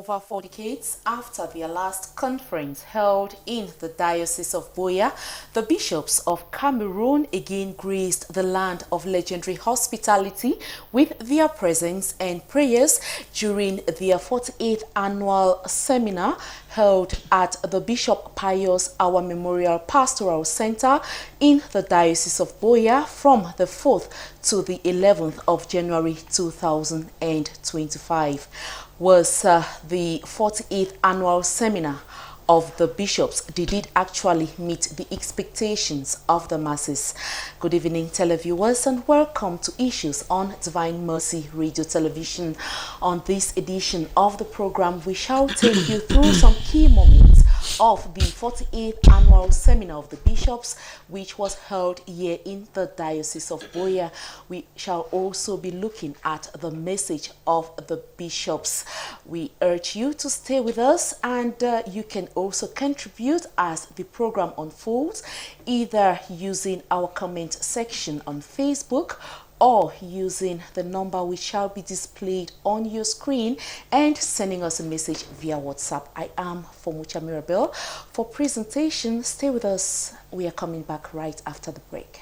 Over 4 decades after their last conference held in the Diocese of Boya, the bishops of Cameroon again graced the land of legendary hospitality with their presence and prayers during their 48th annual seminar held at the Bishop Pius Our Memorial Pastoral Center in the Diocese of Boya from the 4th to the 11th of January 2025. Was the 48th annual seminar of the bishops. Did it actually meet the expectations of the masses? Good evening, televiewers, and welcome to Issues on Divine Mercy Radio Television. On this edition of the program, we shall take you through some key moments of the 48th annual seminar of the bishops, which was held here in the Diocese of Boya. We shall also be looking at the message of the bishops. We urge you to stay with us, and you can also contribute as the program unfolds, either using our comment section on Facebook or using the number which shall be displayed on your screen and sending us a message via WhatsApp. I am Fomucha Mirabel. For presentation, stay with us. We are coming back right after the break.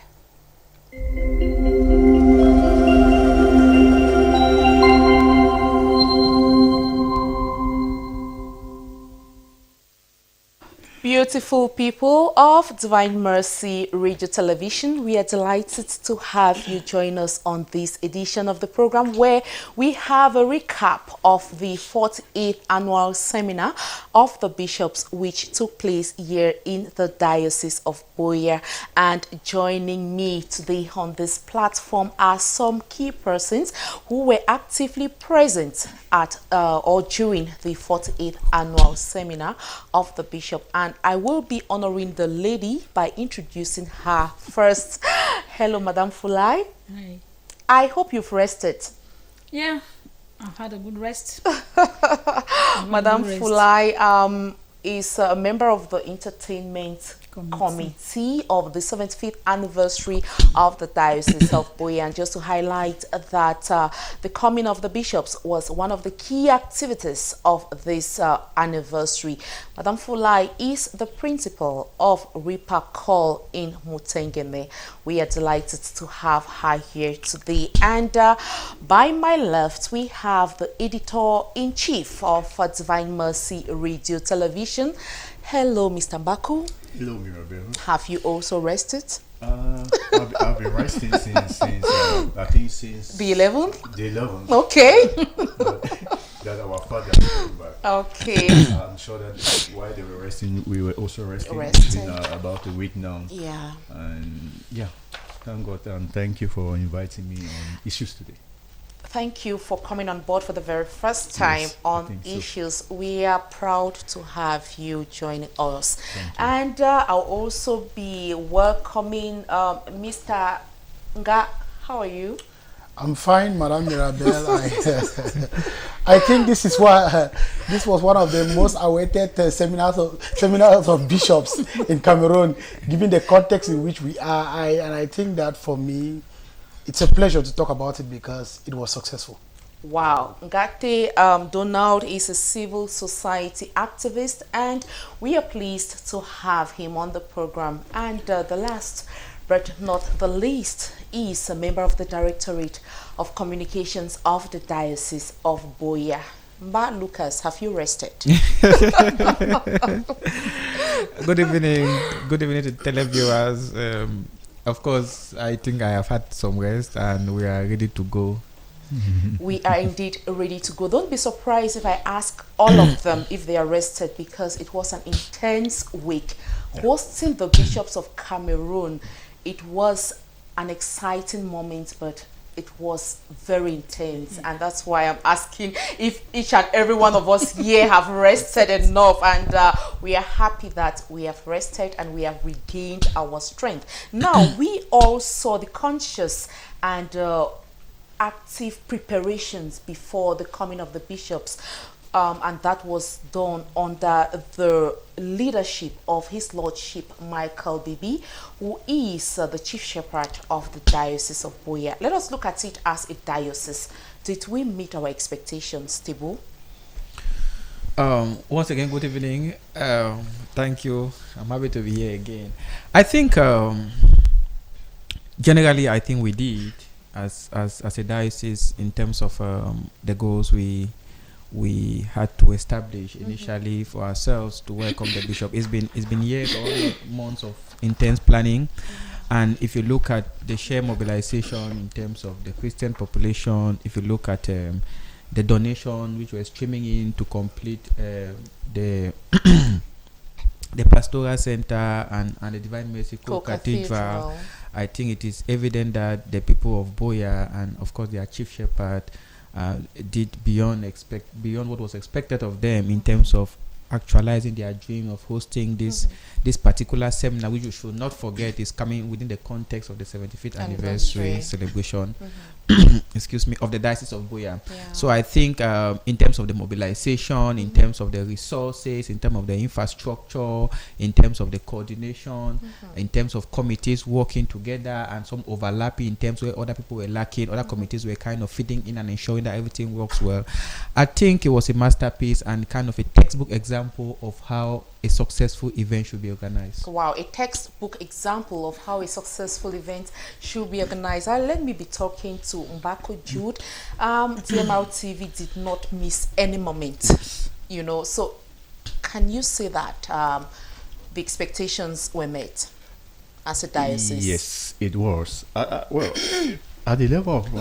Beautiful people of Divine Mercy Radio Television, we are delighted to have you join us on this edition of the program where we have a recap of the 48th annual seminar of the bishops which took place here in the Diocese of Boya. And joining me today on this platform are some key persons who were actively present at or during the 48th annual seminar of the bishop. And I will be honoring the lady by introducing her first. Hello, Madame Fulai. Hi. I hope you've rested. Yeah, I've had a good rest. Madame Fulai is a member of the entertainment committee of the 75th anniversary of the Diocese of Boya. And just to highlight that the coming of the bishops was one of the key activities of this anniversary. Madame Fulai is the principal of Ripa Call in Mutengene. We are delighted to have her here today. And by my left, we have the editor-in-chief of Divine Mercy Radio Television. Hello, Mr. Baku. Hello, Mirabel. Have you also rested? I've been resting since I think since the 11th? The 11th. Okay. that our father came back. Okay. I'm sure that while they were resting, we were also resting. Resting. It's been about a week now. Yeah. And yeah, thank God and thank you for inviting me on Issues today. Thank you for coming on board for the very first time on Issues. So. We are proud to have you joining us. And I'll also be welcoming Mr. Nga. How are you? I'm fine, Madame Mirabel. I think this is why this was one of the most awaited seminars of bishops in Cameroon, given the context in which we are. And I think that for me, it's a pleasure to talk about it because it was successful. Wow. Ngate Donald is a civil society activist, and we are pleased to have him on the program. And the last but not the least is a member of the Directorate of Communications of the Diocese of Boya. Mba Lucas, have you rested? Good evening to televiewers. Of course, I think I have had some rest and we are ready to go. We are indeed ready to go. Don't be surprised if I ask all of them if they are rested, because it was an intense week. Hosting the bishops of Cameroon, it was an exciting moment, but it was very intense, and that's why I'm asking if each and every one of us here have rested enough. And we are happy that we have rested and we have regained our strength. Now, we all saw the conscious and active preparations before the coming of the bishops. And that was done under the leadership of His Lordship Michael Bibi, who is the Chief Shepherd of the Diocese of Boya. Let us look at it as a diocese. Did we meet our expectations, Tibu? Once again, good evening. Thank you. I'm happy to be here again. I think generally, I think we did as a diocese in terms of the goals we had to establish initially for ourselves to welcome the bishop. It's been years or months of intense planning, and if you look at the sheer mobilization in terms of the Christian population, if you look at the donation which were streaming in to complete the the pastoral center and the Divine Mercy Co-Cathedral, I think it is evident that the people of Boya and of course their chief shepherd did beyond what was expected of them in terms of actualizing their dream of hosting this particular seminar, which we should not forget is coming within the context of the 75th anniversary celebration excuse me, of the Diocese of Boya. So I think in terms of the mobilization, in terms of the resources, in terms of the infrastructure, in terms of the coordination, in terms of committees working together and some overlapping in terms where other people were lacking, other committees were kind of fitting in and ensuring that everything works well. I think it was a masterpiece and kind of a textbook example of how a successful event should be organized. Wow, a textbook example of how a successful event should be organized. Let me be talking to Mbako Jude. DMR TV did not miss any moment, you know. So, can you say that the expectations were met as a diocese? Yes, it was. Well, at the level of,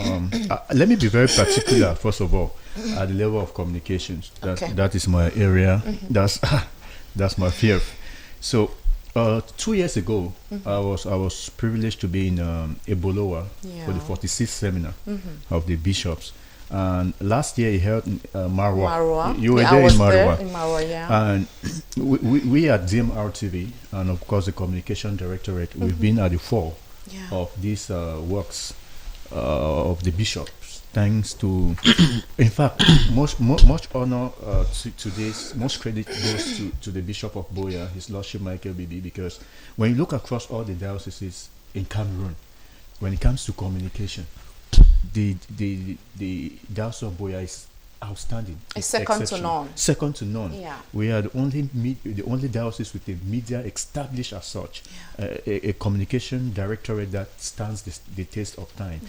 let me be very particular, first of all, at the level of communications. That is my area. That's my field. So 2 years ago, I was privileged to be in Ebolowa for the 46th seminar of the bishops. And last year he held in Marwa. You were there in Marwa. In Marwa, yeah. And we at DMR TV and of course the communication directorate, we've been at the fore of these works of the bishops. Thanks to, in fact, much honor to this, most credit goes to the Bishop of Boya, His Lordship Michael Bibi, because when you look across all the dioceses in Cameroon, when it comes to communication, the Diocese of Boya is outstanding. It's second to none. Second to none. Yeah. We are the only diocese with a media established as such, a communication directorate that stands the test of time,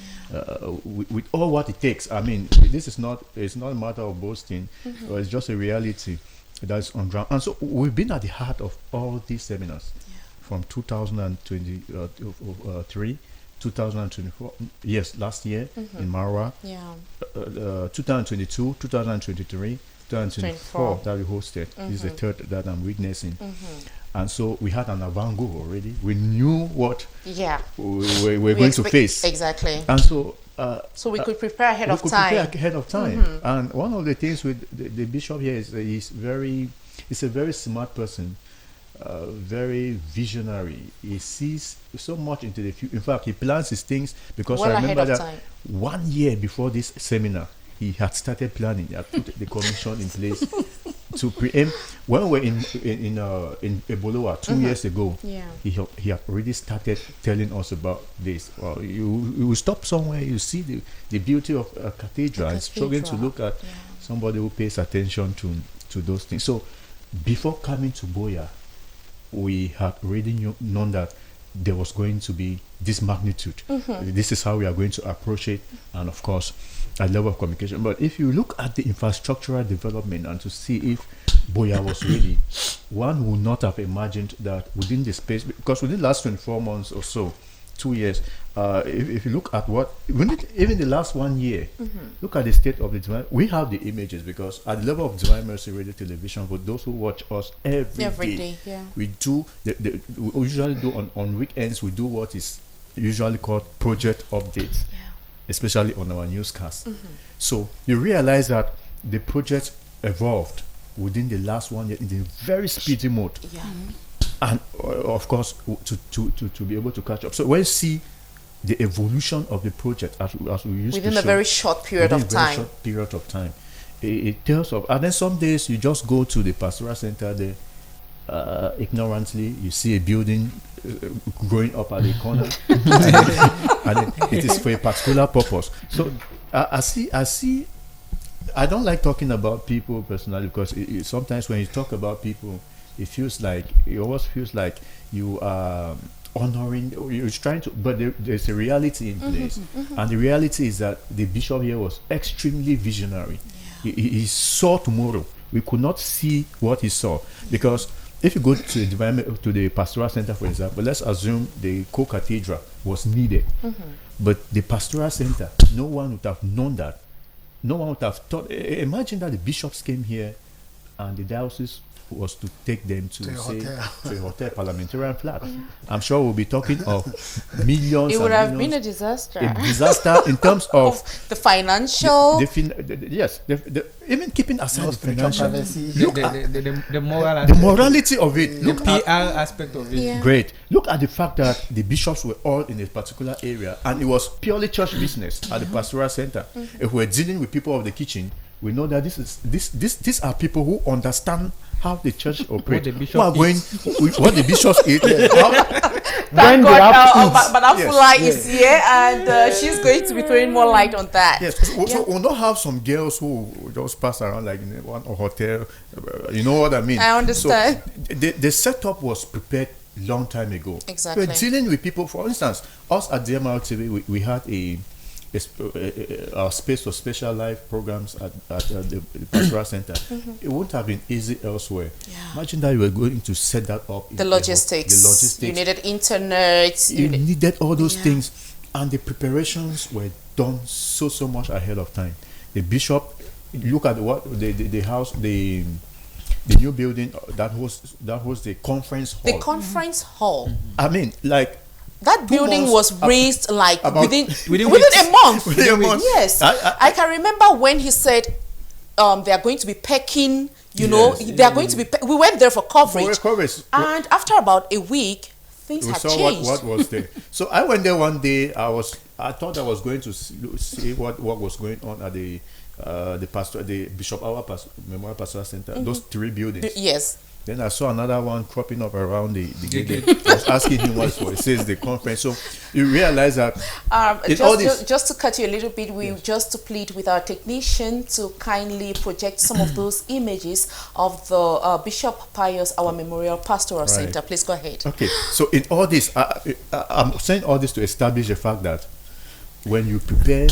with all what it takes. I mean, this is not a matter of boasting, but it's just a reality that's on ground. And so we've been at the heart of all these seminars from 2023. 2024, yes, last year in Marwa, 2022, 2023, 2024 that we hosted. This is the third that I'm witnessing. And so we had an avant-go already. We knew what we were going to face. Exactly. And so we could prepare ahead of time. And one of the things with the bishop here is he's a very smart person. Very visionary. He sees so much into the future. In fact, he plans his things because I remember that 1 year before this seminar, he had started planning. He had put the commission in place to preempt. When we were in Ebolowa 2 years ago, he had already started telling us about this. Well, you stop somewhere, you see the beauty of a cathedral, and struggling to look at somebody who pays attention to those things. So, before coming to Boya, we had already known that there was going to be this magnitude. This is how we are going to approach it, and of course, a level of communication. But if you look at the infrastructural development and to see if Boya was ready, one would not have imagined that within the space, because within the last 24 months or so, 2 years, if you look at even the last 1 year, look at the state of the divine. We have the images because at the level of Divine Mercy Radio Television, for those who watch us every day, we do we usually do on weekends. We do what is usually called project updates, especially on our newscast. So you realize that the project evolved within the last 1 year in a very speedy mode. And of course, to be able to catch up. So when you see the evolution of the project as we used within to a very short period of time, it tells of. And then some days you just go to the pastoral center there, ignorantly you see a building growing up at the corner, and it is for a particular purpose. So I see I don't like talking about people personally because sometimes when you talk about people, it always feels like you are honoring. You're trying to, but there's a reality in place, and the reality is that the bishop here was extremely visionary. He saw tomorrow. We could not see what he saw because if you go to the pastoral center, for example, let's assume the co-cathedral was needed, but the pastoral center, no one would have known that. No one would have thought. Imagine that the bishops came here, and the diocese was to take them to a hotel, parliamentarian flat. I'm sure we'll be talking of millions. It would and have millions. been a disaster. A disaster in terms of the financial. Even keeping aside the financial. The moral The morality of it. the PR aspect of it. Yeah. Great. Look at the fact that the bishops were all in a particular area, and it was purely church business at the pastoral center. If we're dealing with people of the kitchen, we know that these are people who understand how the church operates. What the bishops eat. Thank When they God, have to eat. Madame Fulai is here, and she's going to be throwing more light on that. Yes, so we'll not have some girls who just pass around like in one hotel. You know what I mean? I understand. So the setup was prepared long time ago. Exactly. We're dealing with people. For instance, us at DMRTV, we had our space for special life programs at the pastoral center. It wouldn't have been easy elsewhere. Yeah. Imagine that you were going to set that up. The logistics. You needed internet. You needed all those things, and the preparations were done so much ahead of time. The bishop, look at what the house, the new building that was the conference hall. The conference hall. I mean, like. That building was raised like within within a month. Within a month. Yes, I can remember when he said they are going to be pecking. They are going to be. We went there for coverage, and after about a week, things had changed. What was there. So I went there one day. I thought I was going to see what was going on at the Bishop Our Memorial Pastoral Center. Those three buildings. Yes. Then I saw another one cropping up around the gate. I was asking him what it says the conference. So you realize that just to cut you a little bit, just to plead with our technician to kindly project some of those images of the Bishop Pius Our Memorial Pastoral Center. Please go ahead. Okay. So in all this, I'm saying all this to establish the fact that when you prepare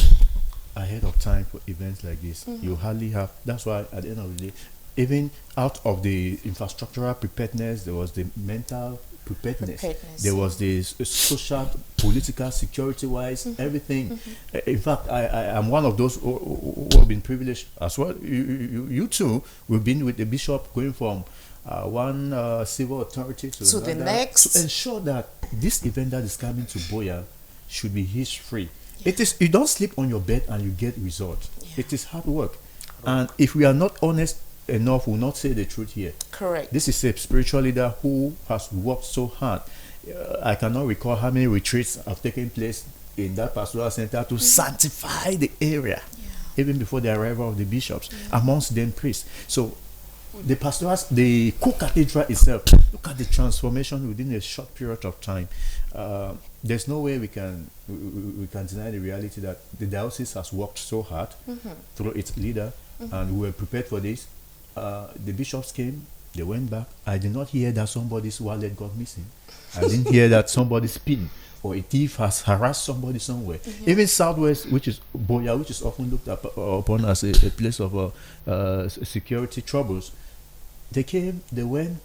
ahead of time for events like this, you hardly have. That's why at the end of the day, even out of the infrastructural preparedness, there was the mental preparedness. There was the social, political, security-wise, everything. In fact, I am one of those who have been privileged as well. You too, we've been with the bishop going from one civil authority to the next, to ensure that this event that is coming to Boya should be hitch-free. It is. You don't sleep on your bed and you get results. It is hard work, and if we are not honest enough, will not say the truth here. Correct. This is a spiritual leader who has worked so hard. I cannot recall how many retreats have taken place in that pastoral center to sanctify the area, even before the arrival of the bishops, amongst them priests. So the co-cathedral itself, look at the transformation within a short period of time. There's no way we can deny the reality that the diocese has worked so hard through its leader, and we were prepared for this. The bishops came, they went back. I did not hear that somebody's wallet got missing. I didn't hear that somebody's pin or a thief has harassed somebody somewhere. Even Southwest, which is Boya, which is often looked upon as a place of security troubles, they came, they went.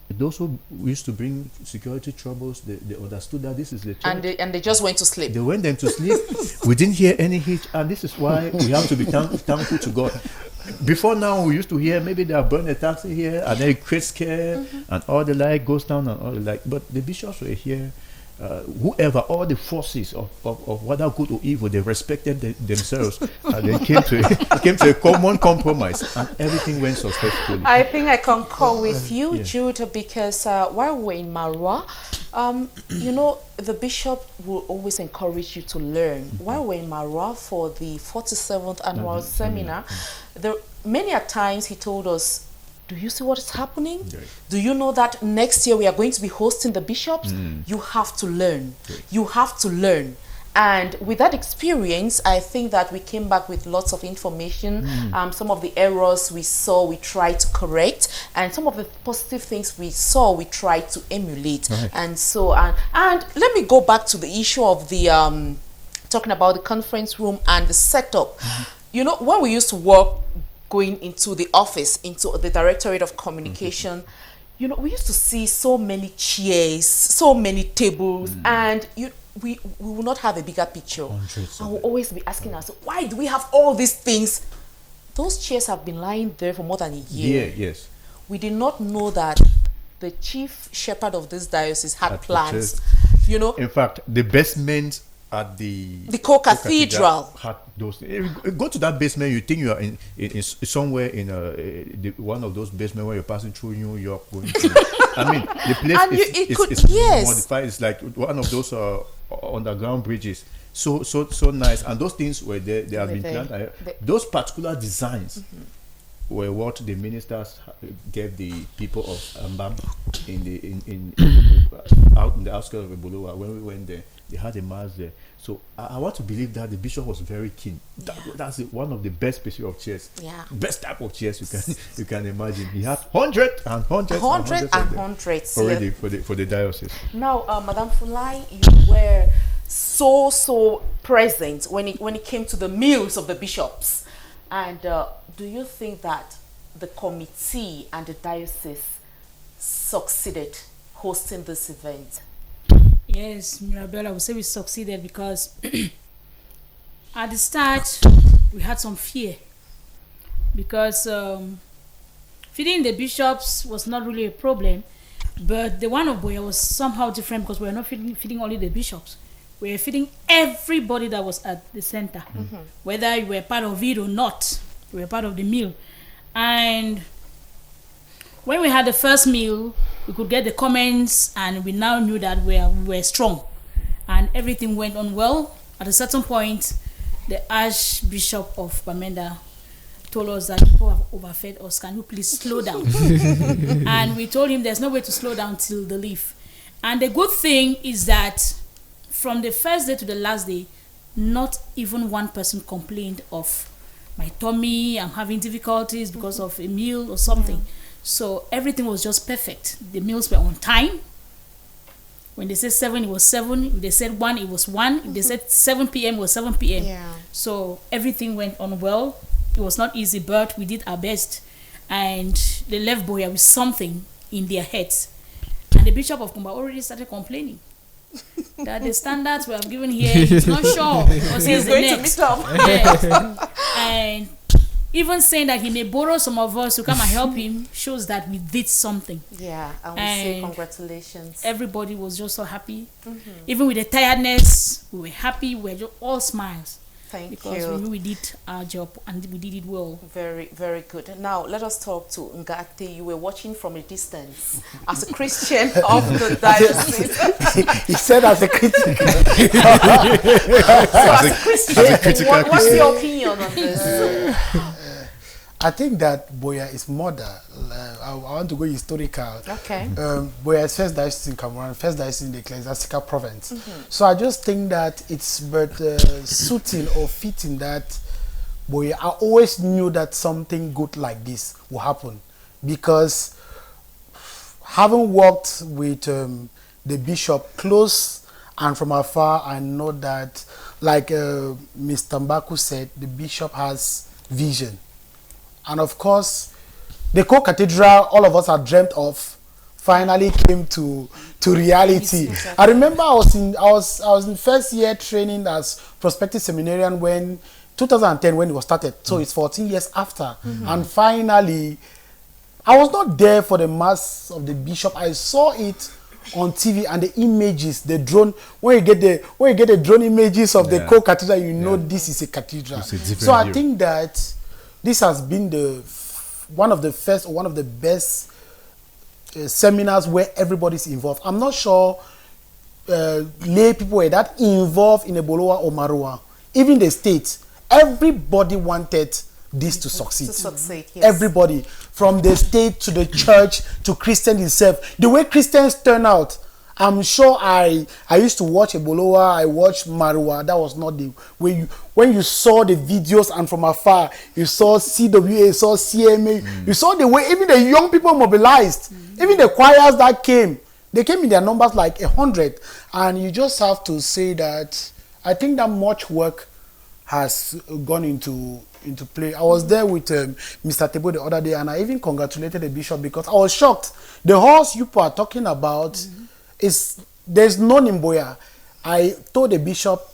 Those who used to bring security troubles, they understood that this is the church. And they just went to sleep. They went them to sleep. We didn't hear any hitch, and this is why we have to be thankful to God. Before now, we used to hear maybe they have burned a taxi here, and then it creates scare, and all the light goes down, and all the light. But the bishops were here. Whoever, all the forces of whether good or evil, they respected themselves, and they came to a common compromise, and everything went successfully. I think I concur with you, Jude, because while we're in Marwa, the bishop will always encourage you to learn. While we're in Marwa for the 47th annual seminar, many a times he told us, do you see what is happening? Do you know that next year we are going to be hosting the bishops? You have to learn. You have to learn. And with that experience, I think that we came back with lots of information. Some of the errors we saw, we tried to correct, and some of the positive things we saw, we tried to emulate. Right. And so, and let me go back to the issue of the talking about the conference room and the setup. You know, when we used to work going into the office, into the Directorate of Communication, you know, we used to see so many chairs, so many tables, and we will not have a bigger picture. And we'll always be asking ourselves, why do we have all these things? Those chairs have been lying there for more than a year. Yeah, yes. We did not know that the chief shepherd of this diocese had plans. purchased. You know, In fact, the basement at the co-cathedral had those. If you go to that basement, you think you are in somewhere in one of those basements where you're passing through New York. Going to, I mean, the place And is yes. modified. It's like one of those underground bridges. So nice, and those things were there. They have been planned. Those particular designs were what the ministers gave the people of Ambam out in the outskirts of Ebolowa. When we went there, they had a mass there. So I want to believe that the bishop was very keen. That's one of the best species of chairs. Yeah. Best type of chairs you can imagine. He had hundreds already for the diocese. Now, Madame Fulai, you were so present when it came to the meals of the bishops. And do you think that the committee and the diocese succeeded hosting this event? Yes, Mirabel, I would say we succeeded because at the start we had some fear because feeding the bishops was not really a problem, but the one of Boya was somehow different because we were not feeding only the bishops. We were feeding everybody that was at the center, whether you were part of it or not. We were part of the meal. And when we had the first meal, we could get the comments, and we now knew that we were strong, and everything went on well. At a certain point, the Archbishop of Bamenda told us that people have overfed us. Can you please slow down? And we told him there's no way to slow down till the leave. And the good thing is that from the first day to the last day, not even one person complained of my tummy, I'm having difficulties because of a meal or something. So everything was just perfect. The meals were on time. When they said 7, it was 7. If they said 1, it was 1. If they said 7 p.m., it was 7 p.m. Yeah. So everything went on well. It was not easy, but we did our best. And they left Boya with something in their heads. And the Bishop of Kumba already started complaining that the standards we have given here, he's not sure because he's going to meet up. Yes. And even saying that he may borrow some of us to come and help him shows that we did something. Yeah, and we say congratulations. Everybody was just so happy. Even with the tiredness, we were happy. We were just all smiles. Thank because you. we knew we did our job and we did it well. Very, very good. Now, let us talk to Ngate. You were watching from a distance as a Christian of the diocese. He said as a Christian. So as a Christian, what's your opinion on this? I think that Boya is mother. I want to go historical. Okay. Boya is first diocese in Cameroon, first diocese in the Ecclesiastical Province. So I just think that it's but suiting or fitting that Boya, I always knew that something good like this will happen, because having worked with the bishop close and from afar, I know that, like Mr. Mbaku said, the bishop has vision. And of course, the co-cathedral all of us had dreamt of finally came to reality. Exactly. I remember I was in first year training as prospective seminarian when 2010 when it was started. So it's 14 years after. And finally, I was not there for the mass of the bishop. I saw it on TV and the images, the drone. When you get the drone images of the co-cathedral, you know this is a cathedral. So I think that this has been one of the first or one of the best seminars where everybody's involved. I'm not sure lay people were that involved in Ebolowa or Marua. Even the state, everybody wanted this to succeed. Yes. Everybody, from the state to the church to Christian itself. The way Christians turn out, I'm sure I used to watch Ebolowa, I watched Marwa. That was not the way when you saw the videos and from afar, you saw CWA, you saw CMA, you saw the way even the young people mobilized, even the choirs that came, they came in their numbers like 100. And you just have to say that I think that much work has gone into play. I was there with Mr. Tebo the other day, and I even congratulated the bishop because I was shocked. The horse you are talking about there's none in Boya. I told the bishop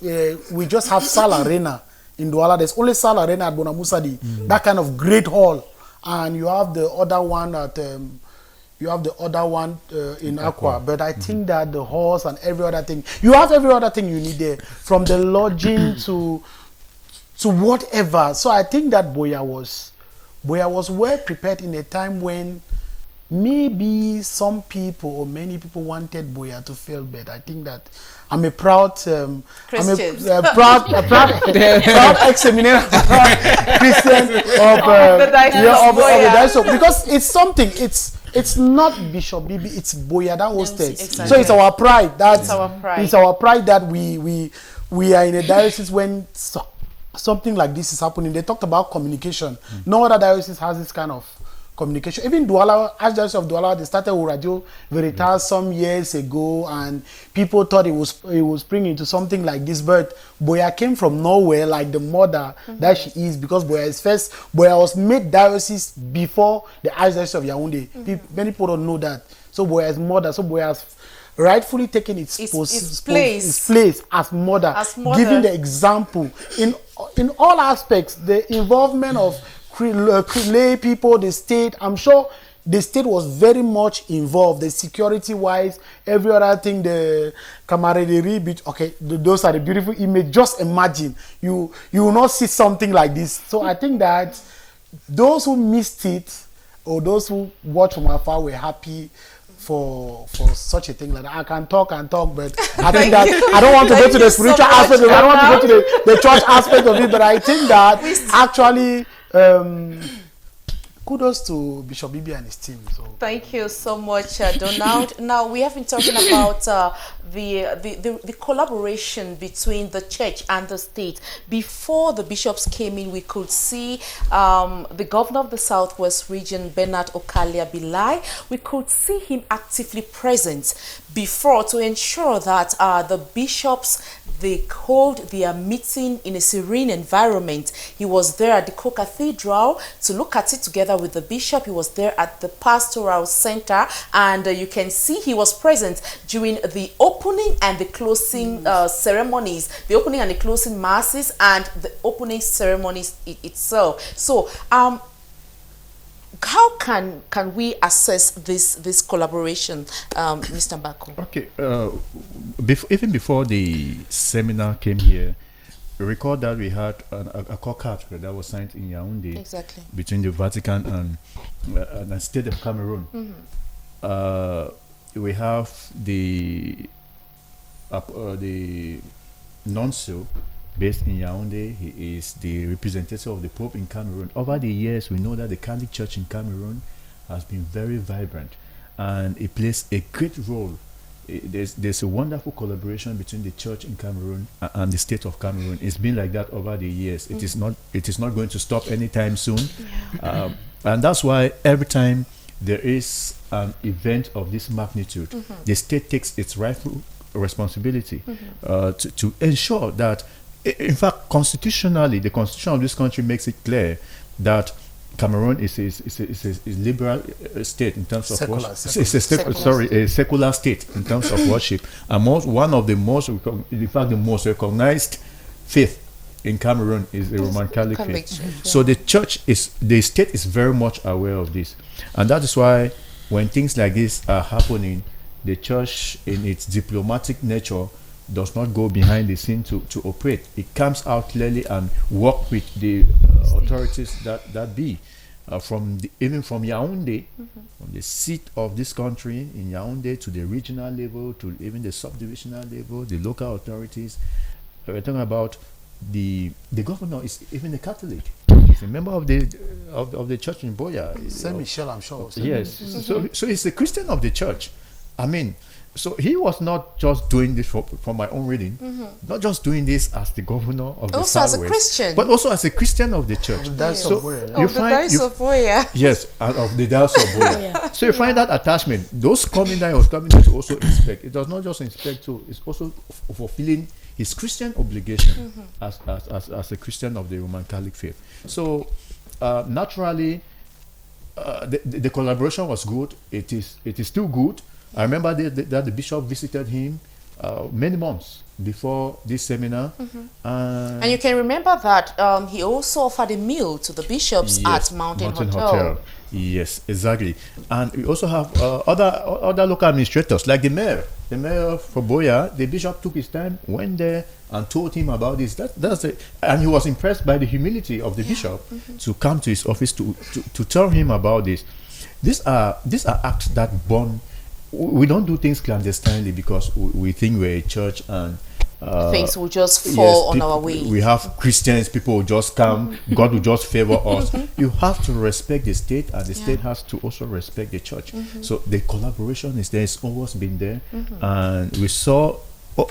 we just have Sal Arena in Douala. There's only Sal Arena at Bonamusadi. That kind of great hall, and you have the other one at in Aqua. But I think that the horse and every other thing, you have every other thing you need there, from the lodging to whatever. So I think that Boya was well prepared in a time when maybe some people or many people wanted Boya to fail, but I think that I'm a proud Christian, proud ex-seminary Christian of the diocese, because it's something. It's not Bishop Bibi, it's Boya that hosted. Exactly. So it's our pride. It's our pride that we are in a diocese when something like this is happening. They talked about communication. No other diocese has this kind of communication. Even Douala, Archdiocese of Douala, they started with Radio Veritas some years ago, and people thought it was springing into something like this. But Boya came from nowhere, like the mother that she is, because Boya was made diocese before the Archdiocese of Yaoundé. Many people don't know that. So Boya's mother, Boya has rightfully taken its place as mother, giving the example in all aspects. The involvement of lay people, the state. I'm sure the state was very much involved. The security wise, every other thing, the camaraderie. Okay, those are the beautiful images. Just imagine you will not see something like this. So I think that those who missed it or those who watched from afar were happy for such a thing like that. I can talk, but I think that I don't want to go to the spiritual aspect of it. I don't want to go to the church aspect of it, but I think that actually kudos to Bishop Bibi and his team. So thank you so much, Donald. Now we have been talking about the collaboration between the church and the state. Before the bishops came in, we could see the governor of the Southwest region, Bernard Okalia Bilai. We could see him actively present before to ensure that the bishops, they hold their meeting in a serene environment. He was there at the co-cathedral to look at it together with the bishop. He was there at the pastoral center, and you can see he was present during the opening and the closing ceremonies, the opening and the closing masses, and the opening ceremonies itself. So how can we assess this collaboration, Mr. Baku? Okay, even before the seminar came here, recall that we had a contract that was signed in Yaoundé, exactly, between the Vatican and the state of Cameroon. We have the nuncio based in Yaoundé. He is the representative of the Pope in Cameroon. Over the years, we know that the Catholic Church in Cameroon has been very vibrant, and it plays a great role. There's a wonderful collaboration between the church in Cameroon and the state of Cameroon. It's been like that over the years. It is not going to stop anytime soon. Yeah. And that's why every time there is an event of this magnitude, the state takes its rightful responsibility to ensure that, in fact, constitutionally, the constitution of this country makes it clear that Cameroon is a liberal state in terms of worship. It's a secular state in terms of worship, and one of the most, in fact, the most recognized faith in Cameroon is the Roman Catholic faith. Yeah. So the state is very much aware of this, and that is why when things like this are happening, the church, in its diplomatic nature, does not go behind the scene to operate. It comes out clearly and work with the authorities that be even from Yaoundé, from the seat of this country in Yaoundé, to the regional level, to even the subdivisional level, the local authorities. We're talking about the governor is even a Catholic. He's a member of the church in Boya. Saint Michel, I'm sure. Yes. So he's a Christian of the church. I mean, So he was not just doing this for my own reading, not just doing this as the governor of the Also as a Southwest, Christian. but also as a Christian of the church. That's So somewhere. you Of the find Dice you, of Boya. yes, and of the Dice of Boya. Yeah. So you find that attachment. Those coming there was coming there to also inspect. It does not just inspect too. It's also fulfilling his Christian obligation as a Christian of the Roman Catholic faith. So naturally, the collaboration was good. It is still good. I remember that the bishop visited him many months before this seminar. And you can remember that he also offered a meal to the bishops Yes, at Mountain Hotel. Yes, exactly. And we also have other local administrators, like the mayor. The mayor of Boya, the bishop took his time, went there, and told him about this. And he was impressed by the humility of the bishop to come to his office to tell him about this. These are acts that born. We don't do things clandestinely because we think we're a church and Things will just fall on people, our way. we have Christians, people will just come, God will just favor us. You have to respect the state, and the state has to also respect the church. So the collaboration is there, it's always been there. And we saw,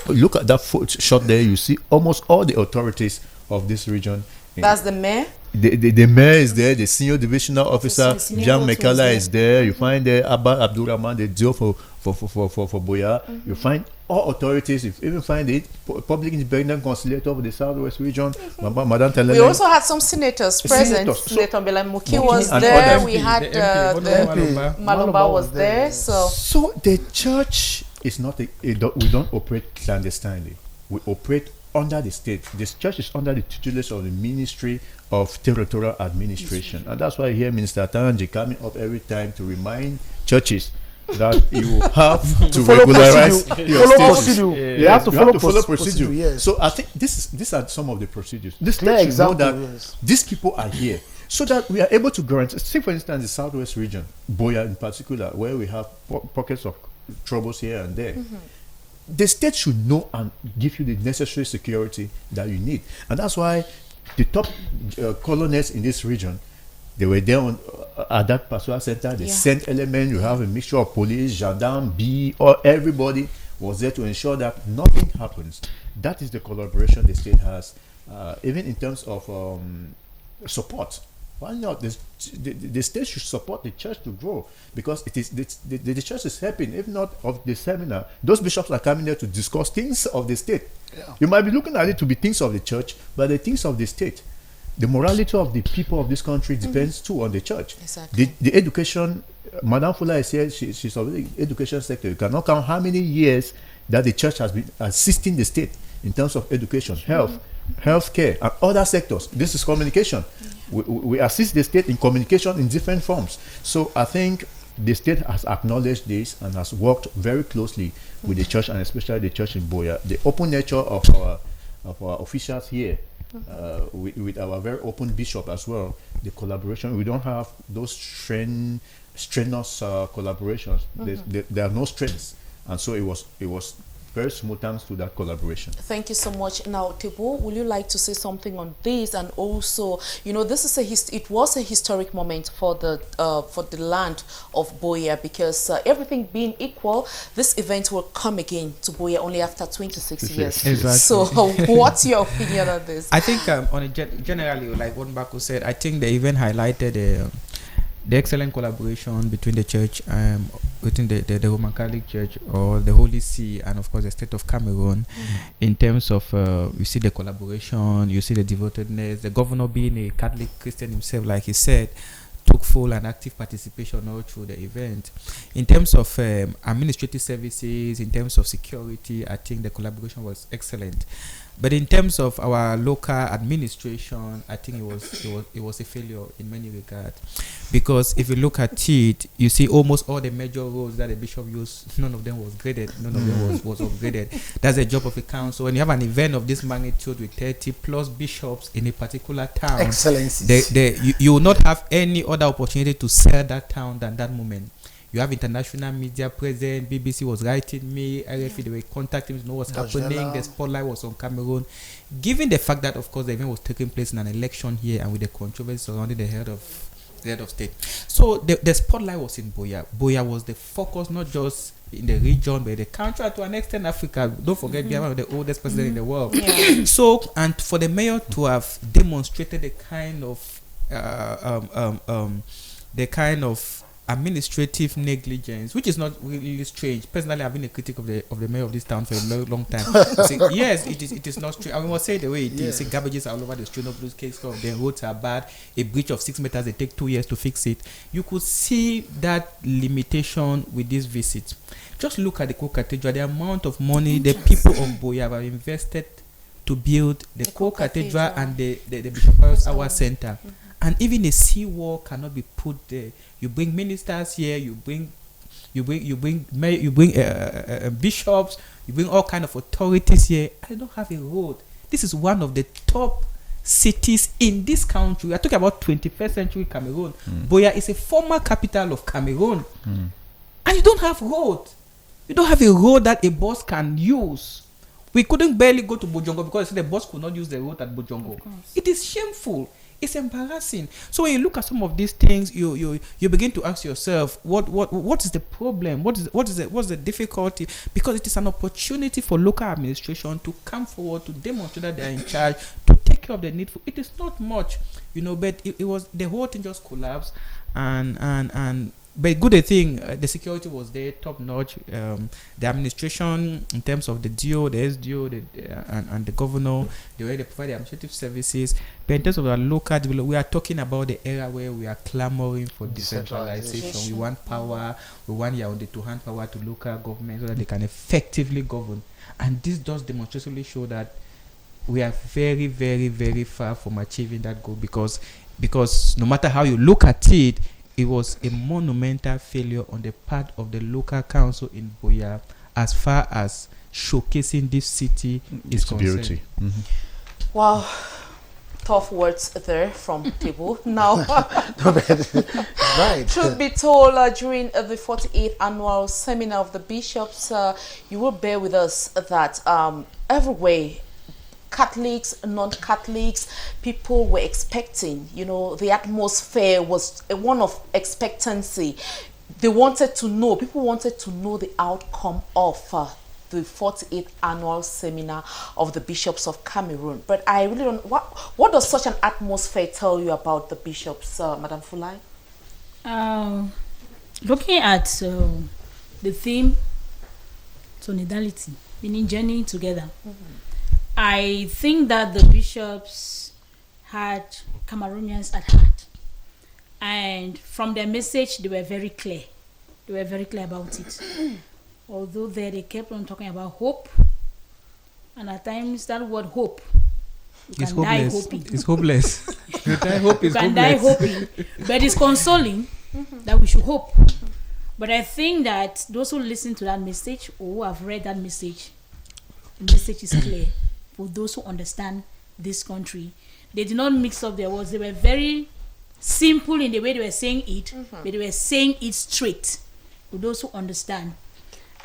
look at that shot there, you see almost all the authorities of this region. That's the mayor. The mayor is there, the senior divisional officer, senior Jan boss was Mekala there. is there. You find there Abba Abdurrahman, the deal for Boya. You find all authorities. You even find it public independent conciliator of the Southwest region, Madam We Telele. also had some senators present. Senators. So- Senator Belamuki Muki was and there. others. We had The MP, the Malumba was there. So So the church is not we don't operate clandestinely. We operate under the state. This church is under the tutelage of the Ministry of Territorial Administration, and that's why I hear Minister Taranji coming up every time to remind churches that you have to Follow regularize procedure. your Follow status. procedure. You have to follow procedure. Yes. So I think these are some of the procedures. The state Clear should know example, that yes. these people are here, so that we are able to guarantee. Say, for instance, the Southwest region, Boya in particular, where we have pockets of troubles here and there. The state should know and give you the necessary security that you need, and that's why the top colonels in this region, they were there at that pastoral center. They sent element. You have a mixture of police, gendarme, or everybody was there to ensure that nothing happens. That is the collaboration the state has, even in terms of support. Why not? The state should support the church to grow, because it is the church is helping. If not of the seminar, those bishops are coming there to discuss things of the state. You might be looking at it to be things of the church, but the things of the state. The morality of the people of this country depends too on the church. Exactly. The education, Madame Fula is here, she's of the education sector. You cannot count how many years that the church has been assisting the state in terms of education, health care, and other sectors. This is communication. We assist the state in communication in different forms. So I think the state has acknowledged this and has worked very closely with the church, and especially the church in Boya. The open nature of our officials here, with our very open bishop as well. The collaboration, we don't have those strenuous collaborations. There are no strains, and so it was very smooth thanks to that collaboration. thank you so much. Now, Tebo, will you like to say something on this? And also, this is it was a historic moment for the land of Boya, because everything being equal, this event will come again to Boya only after 26 years. Exactly. So, what's your opinion on this? I think on a generally, like what Baku said, I think the event highlighted the excellent collaboration between the church, between the Roman Catholic Church or the Holy See, and of course the state of Cameroon, in terms of you see the collaboration, you see the devotedness. The governor, being a Catholic Christian himself, like he said, took full and active participation all through the event. In terms of administrative services, in terms of security, I think the collaboration was excellent. But in terms of our local administration, I think it was a failure in many regards, because if you look at it, you see almost all the major roles that the bishop used, none of them was graded, none of them was upgraded. That's the job of a council. When you have an event of this magnitude with 30 plus bishops in a particular town, Excellencies. you will not have any other opportunity to sell that town than that moment. You have international media present. BBC was writing me, RFE, they were contacting me to know what's happening. The spotlight was on Cameroon. Given the fact that, of course, the event was taking place in an election here, and with the controversy surrounding the head of state, so the spotlight was in Boya. Boya was the focus, not just in the region, but the country, to an extent Africa. Don't forget, we are one of the oldest president in the world. Yeah. So, and for the mayor to have demonstrated the kind of administrative negligence, which is not really strange. Personally, I've been a critic of the mayor of this town for a long time. Yes, it is not strange. I must say the way it is. Garbages are all over the street. No blue case of the roads are bad. A breach of 6 meters, they take 2 years to fix it. You could see that limitation with this visit. Just look at the co-cathedral. The amount of money the people of Boya have invested to build the co-cathedral and the Bishop Pius Hour Center. And even a seawall cannot be put there. You bring ministers here. You bring bishops. You bring all kind of authorities here. I don't have a road. This is one of the top cities in this country. We are talking about 21st century Cameroon. Boya is a former capital of Cameroon, and you don't have road. You don't have a road that a bus can use. We couldn't barely go to Bojongo because the bus could not use the road at Bojongo. It is shameful. It's embarrassing. So when you look at some of these things, you begin to ask yourself, what is the problem? What's the difficulty? Because it is an opportunity for local administration to come forward to demonstrate that they are in charge, to take care of the needful. It is not much, but it was the whole thing just collapsed, and but good thing, the security was there, top notch. The administration, in terms of the DO, the SDO, and the governor, they already provide the administrative services. But in terms of our local development, we are talking about the era where we are clamoring for decentralization. We want power. We want Yaoundé to hand power to local government so that they can effectively govern. And this does demonstratively show that we are very, very, very far from achieving that goal, because no matter how you look at it, it was a monumental failure on the part of the local council in Boya as far as showcasing this city is concerned. Wow, tough words there from Table. Now, Right. truth be told, during the 48th annual seminar of the bishops, you will bear with us that everywhere, Catholics, non-Catholics, people were expecting, the atmosphere was one of expectancy. People wanted to know the outcome of the 48th annual seminar of the bishops of Cameroon. But I really don't, what does such an atmosphere tell you about the bishops, Madam Fulai? Looking at the theme, solidarity, meaning journeying together. I think that the bishops had Cameroonians at heart, and from their message, they were very clear. They were very clear about it. Although they kept on talking about hope, and at times that word hope, you can die hoping. It's hopeless. You can die hoping, but it's consoling that we should hope. But I think that those who listen to that message or who have read that message, the message is clear. For those who understand this country, they did not mix up their words. They were very simple in the way they were saying it, but they were saying it straight for those who understand.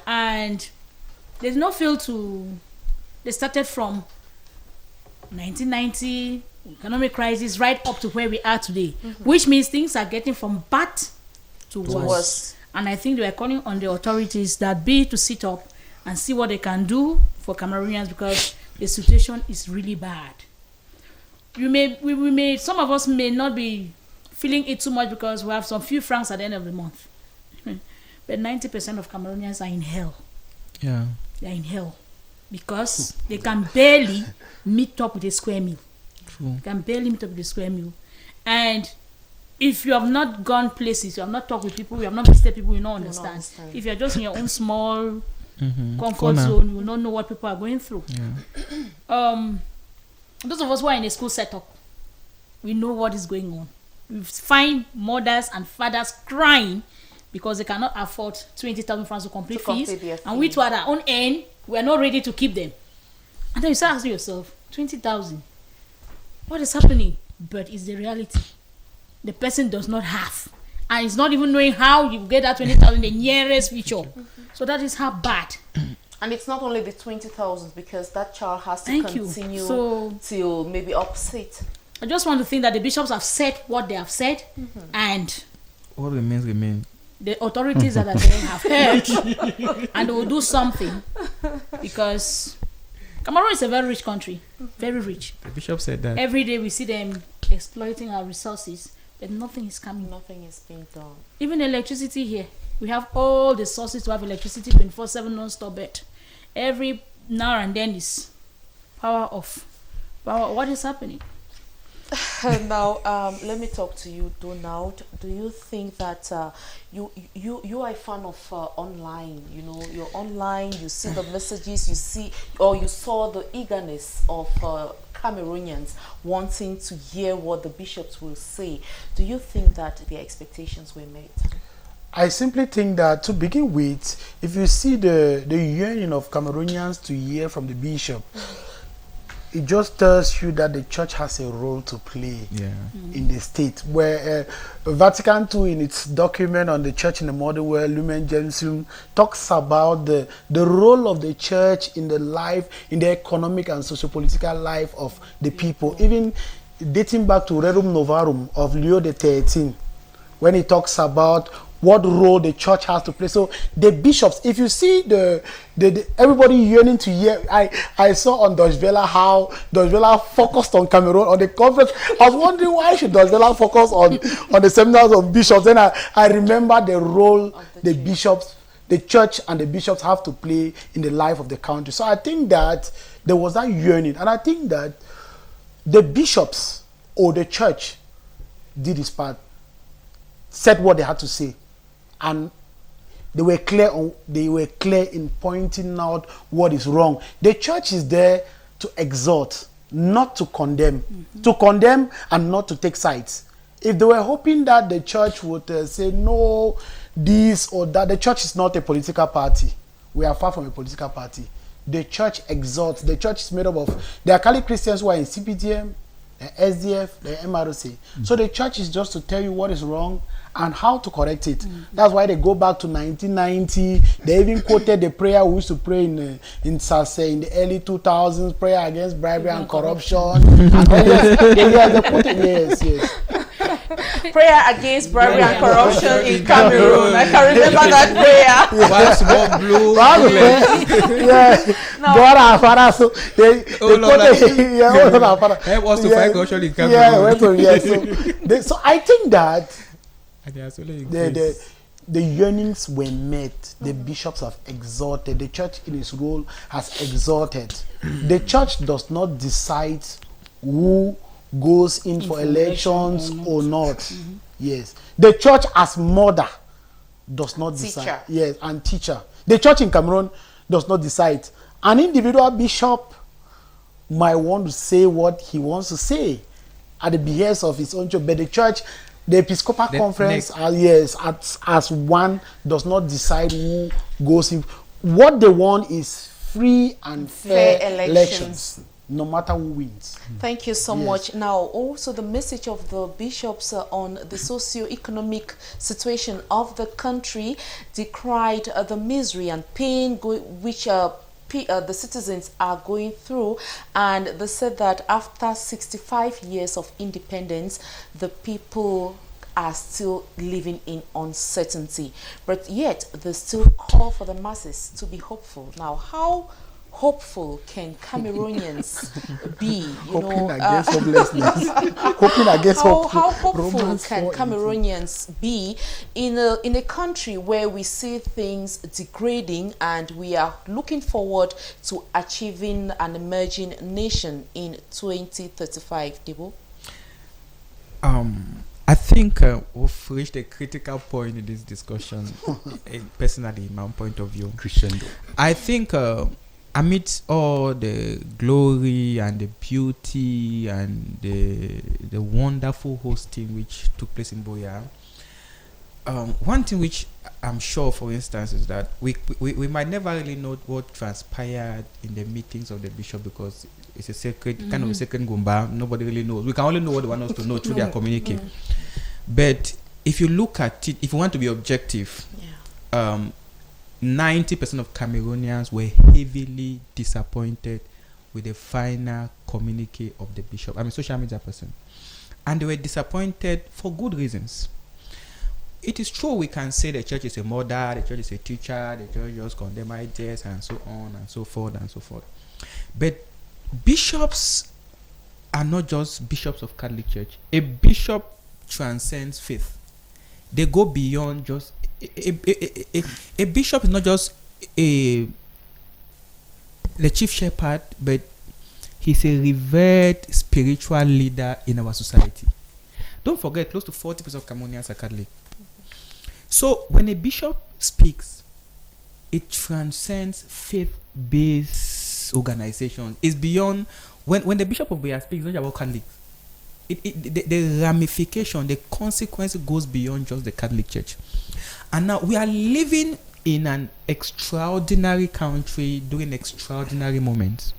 And they did not fail to. They started from 1990 economic crisis right up to where we are today, which means things are getting from bad to worse. And I think they were calling on the authorities that be to sit up and see what they can do for Cameroonians, because the situation is really bad. We may, some of us may not be feeling it too much because we have some few francs at the end of the month. But 90% of Cameroonians are in hell. Yeah. They are in hell because they can barely meet up with a square meal. True. They can barely meet up with a square meal. And if you have not gone places, you have not talked with people, you have not visited people, you don't understand. If you're just in your own small comfort zone, you will not know what people are going through. Yeah. Those of us who are in a school setup, we know what is going on. We find mothers and fathers crying because they cannot afford 20,000 francs to complete fees, and we too at our own end, we are not ready to keep them. And then you start asking yourself, 20,000, what is happening? But it's the reality. The person does not have, and is not even knowing how you get that 20,000 in the nearest future. So that is how bad. And it's not only the 20,000, because that child has to continue till maybe upset. I just want to think that the bishops have said what they have said, and what remains. the authorities that are there have heard and they will do something, because Cameroon is a very rich country, very rich. The bishop said that. Every day we see them exploiting our resources, but nothing is coming. Nothing is being done. Even electricity here, we have all the sources to have electricity 24/7 non-stop, but every now and then is power off. What is happening? Now, let me talk to you, Donald. Do you think that you are a fan of online? You know, you're online, you see the messages, you see, or you saw the eagerness of Cameroonians wanting to hear what the bishops will say. Do you think that their expectations were met? I simply think that, to begin with, if you see the yearning of Cameroonians to hear from the bishop, it just tells you that the church has a role to play in the state. Where Vatican II, in its document on the church in the modern world, Lumen Gentium, talks about the role of the church in the life, in the economic and socio-political life of the people. Even dating back to Rerum Novarum of Leo XIII, when he talks about what role the church has to play. So the bishops, if you see the everybody yearning to hear, I saw on Deutsche Welle how Deutsche Welle focused on Cameroon on the conference. I was wondering, why should Deutsche Welle focus on the seminars of bishops? Then I remember the role the bishops, the church and the bishops have to play in the life of the country. So I think that there was that yearning, and I think that the bishops or the church did its part, said what they had to say, and they were clear in pointing out what is wrong. The church is there to exhort, not to condemn. To condemn and not to take sides. If they were hoping that the church would say no, this or that, the church is not a political party. We are far from a political party. The church exhorts. The church is made up of the Akali Christians who are in CPTM, the SDF, the MRC. So the church is just to tell you what is wrong and how to correct it. That's why they go back to 1990. They even quoted the prayer we used to pray in Sase in the early 2000s, prayer against bribery and corruption. And they quoted, yes. Prayer against bribery and corruption in Cameroon. I can remember that prayer. One small blue. God our Father. So they quoted, our Father. Help us to fight corruption in Cameroon. So I think that and they are so the yearnings were met. The bishops have exhorted. The church in its role has exhorted. The church does not decide who goes in for elections or not. Yes. The church as mother does not decide. Teacher. Yes, and teacher. The church in Cameroon does not decide. An individual bishop might want to say what he wants to say at the behest of his own church, but the church, the Episcopal Conference, as one, does not decide who goes in. What they want is free and fair elections, no matter who wins. Thank you so much. Now, also the message of the bishops on the socio-economic situation of the country decried the misery and pain which the citizens are going through, and they said that after 65 years of independence, the people are still living in uncertainty, but yet they still call for the masses to be hopeful. Now, how hopeful can Cameroonians be? Hoping against hopelessness. Hoping against hope. How hopeful can Cameroonians be in a country where we see things degrading and we are looking forward to achieving an emerging nation in 2035, Debo? I think we've reached a critical point in this discussion, personally, in my own point of view. Crescendo. I think amidst all the glory and the beauty and the wonderful hosting which took place in Boya, one thing which I'm sure, for instance, is that we might never really know what transpired in the meetings of the bishop, because it's a secret, kind of a secret gumba. Nobody really knows. We can only know what they want us to know through their communique. But if you look at it, if you want to be objective, 90% of Cameroonians were heavily disappointed with the final communique of the bishop. I'm a social media person. And they were disappointed for good reasons. it is true we can say the church is a mother, the church is a teacher, the church just condemn ideas and so on and so forth and so forth. But bishops are not just bishops of Catholic Church. A bishop transcends faith. They go beyond just a bishop is not just the chief shepherd, but he's a revered spiritual leader in our society. Don't forget, close to 40% of Cameroonians are Catholic. So when a bishop speaks, it transcends faith-based organizations. It's beyond when the bishop of Benin speaks, it's not about Catholics. The ramification, the consequence goes beyond just the Catholic Church. And now we are living in an extraordinary country during extraordinary moments.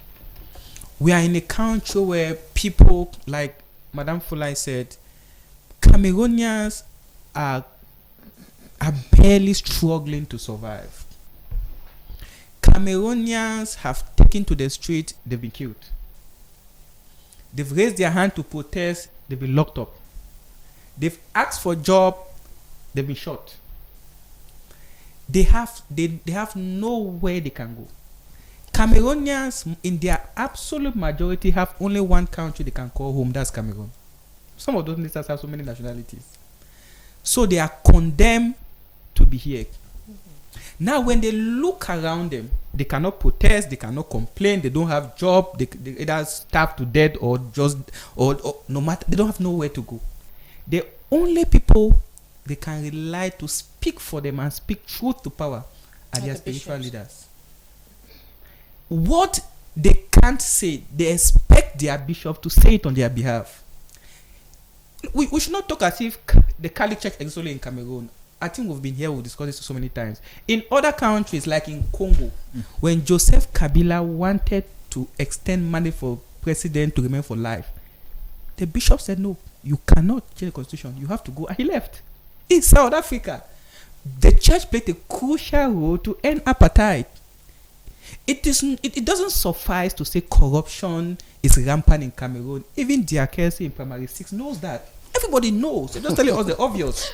We are in a country where people, like Madame Fulai said, Cameroonians are barely struggling to survive. Cameroonians have taken to the street, they've been killed. They've raised their hand to protest, they've been locked up. They've asked for a job, they've been shot. They have nowhere they can go. Cameroonians, in their absolute majority, have only one country they can call home, that's Cameroon. Some of those ministers have so many nationalities. So they are condemned to be here. Now, when they look around them, they cannot protest, they cannot complain, they don't have job, they either starve to death or no matter, they don't have nowhere to go. The only people they can rely to speak for them and speak truth to power are their spiritual leaders. What they can't say, they expect their bishop to say it on their behalf. We should not talk as if the Catholic Church exists only in Cameroon. I think we've been here, we've discussed this so many times. In other countries, like in Congo, when Joseph Kabila wanted to extend money for president to remain for life, the bishop said, no, you cannot change the constitution. You have to go. And he left. In South Africa, the church played a crucial role to end apartheid. It doesn't suffice to say corruption is rampant in Cameroon. Even Diakesi in primary 6 knows that. Everybody knows. They're just telling us the obvious.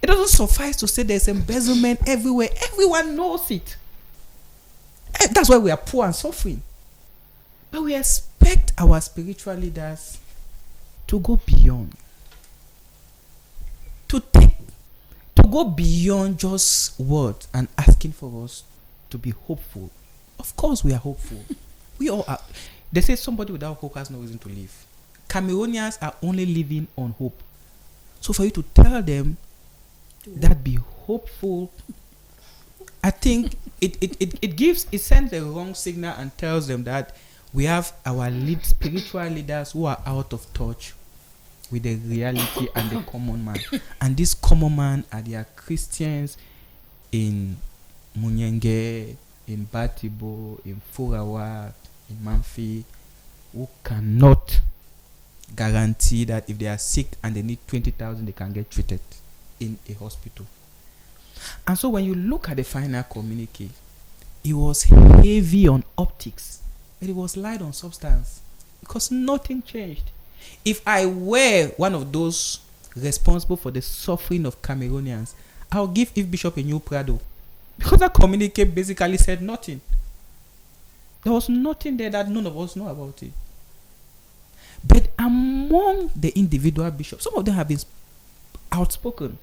It doesn't suffice to say there's embezzlement everywhere. Everyone knows it. That's why we are poor and suffering. But we expect our spiritual leaders to go beyond. To go beyond just words and asking for us to be hopeful. Of course we are hopeful. We all are. They say somebody without hope has no reason to live. Cameroonians are only living on hope. So for you to tell them that be hopeful, I think it sends a wrong signal and tells them that we have our spiritual leaders who are out of touch with the reality and the common man. And this common man are their Christians in Munyenge, in Batibo, in Furawa, in Manfi, who cannot guarantee that if they are sick and they need 20,000, they can get treated in a hospital. And so when you look at the final communique, it was heavy on optics, but it was light on substance, because nothing changed. If I were one of those responsible for the suffering of Cameroonians, I'll give Eve Bishop a new Prado, because that communique basically said nothing. There was nothing there that none of us know about it. But among the individual bishops, some of them have been outspoken.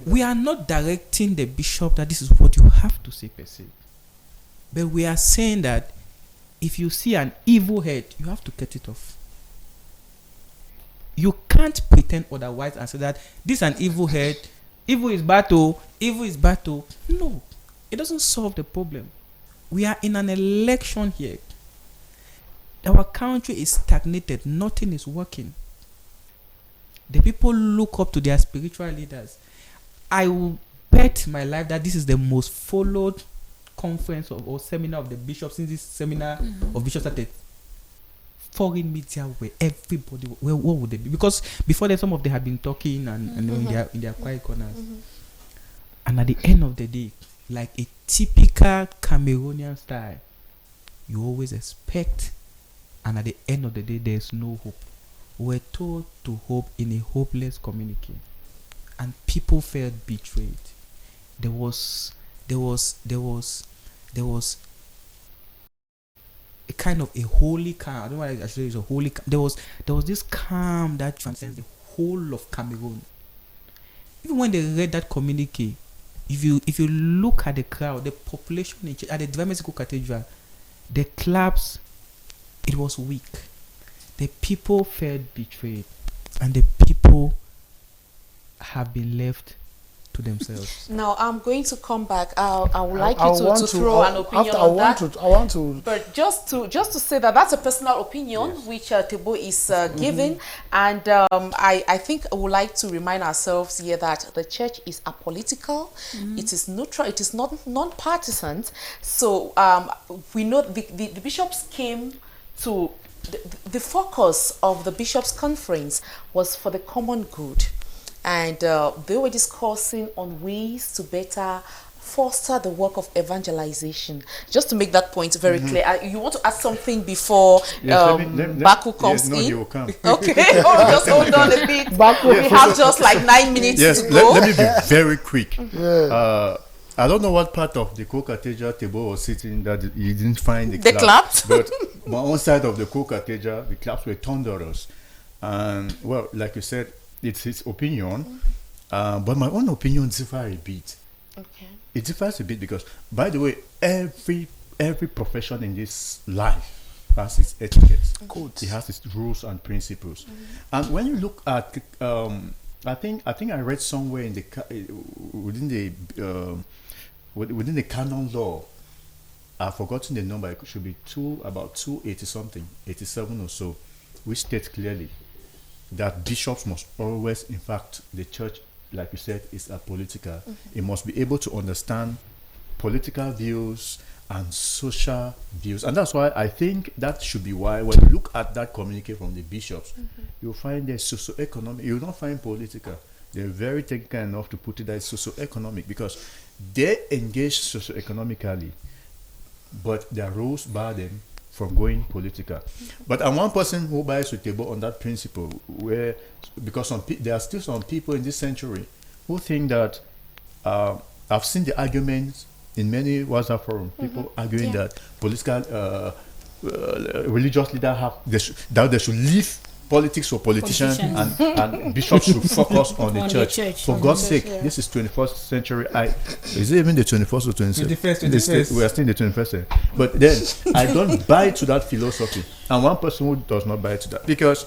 We are not directing the bishop that this is what you have to say per se. But we are saying that if you see an evil head, you have to cut it off. You can't pretend otherwise and say that this is an evil head, evil is battle, evil is battle. No, it doesn't solve the problem. We are in an election here. Our country is stagnated. Nothing is working. The people look up to their spiritual leaders. I will bet my life that this is the most followed conference or seminar of the bishops since this seminar of bishops started. Foreign media where everybody, what would they be? Because before that, some of them had been talking and in their quiet corners. And at the end of the day, like a typical Cameroonian style, you always expect, and at the end of the day, there's no hope. We're told to hope in a hopeless community. and people felt betrayed. There was a kind of a holy calm. I don't know why I should use a holy calm. There was this calm that transcends the whole of Cameroon. Even when they read that communique, if you look at the crowd, the population at the Divine Mercy Cathedral, the claps, it was weak. The people felt betrayed, and the people have been left to themselves. Now I'm going to come back. I would like you to throw an opinion after, on that. I want to. But just to say that that's a personal opinion, Yes. which Tebo is giving, and I think I would like to remind ourselves here that the church is apolitical, it is neutral, it is not non-partisan. So we know the bishops came to the focus of the bishops' conference was for the common good. And they were discussing on ways to better foster the work of evangelization. Just to make that point very clear, you want to add something before Baku comes yes, no, he in? will come. Okay, just hold on a bit. Baku. We have just like 9 minutes Yes, to go. let me be very quick. Yeah. I don't know what part of the co-cathedral table was sitting that he didn't find the They clapped. But on one side of the co-cathedral, the claps were thunderous. And, well, like you said, it's his opinion. But my own opinion differs a bit. Okay. It differs a bit because, by the way, every profession in this life has its etiquette. It has its rules and principles. And when you look at, I think I read somewhere in within the canon law, I've forgotten the number. It should be about 280 something, 87 or so, which states clearly that bishops must always, in fact, the church, like you said, is apolitical. It must be able to understand political views and social views. And that's why I think that should be why when you look at that communique from the bishops, you'll find they're socio-economic. You'll not find political. They're very technical enough to put it as socio-economic because they engage socio-economically, but their rules bar them from going political. But I'm one person who buys with Tebo on that principle, where because there are still some people in this century who think that I've seen the arguments in many WhatsApp forums, people arguing that political religious leaders that they should leave politics for politicians and bishops should focus on the church. For God's sake, this is 21st century. Is it even the 21st or 22nd? We are still in the 21st century. But then I don't buy to that philosophy. And one person who does not buy to that, because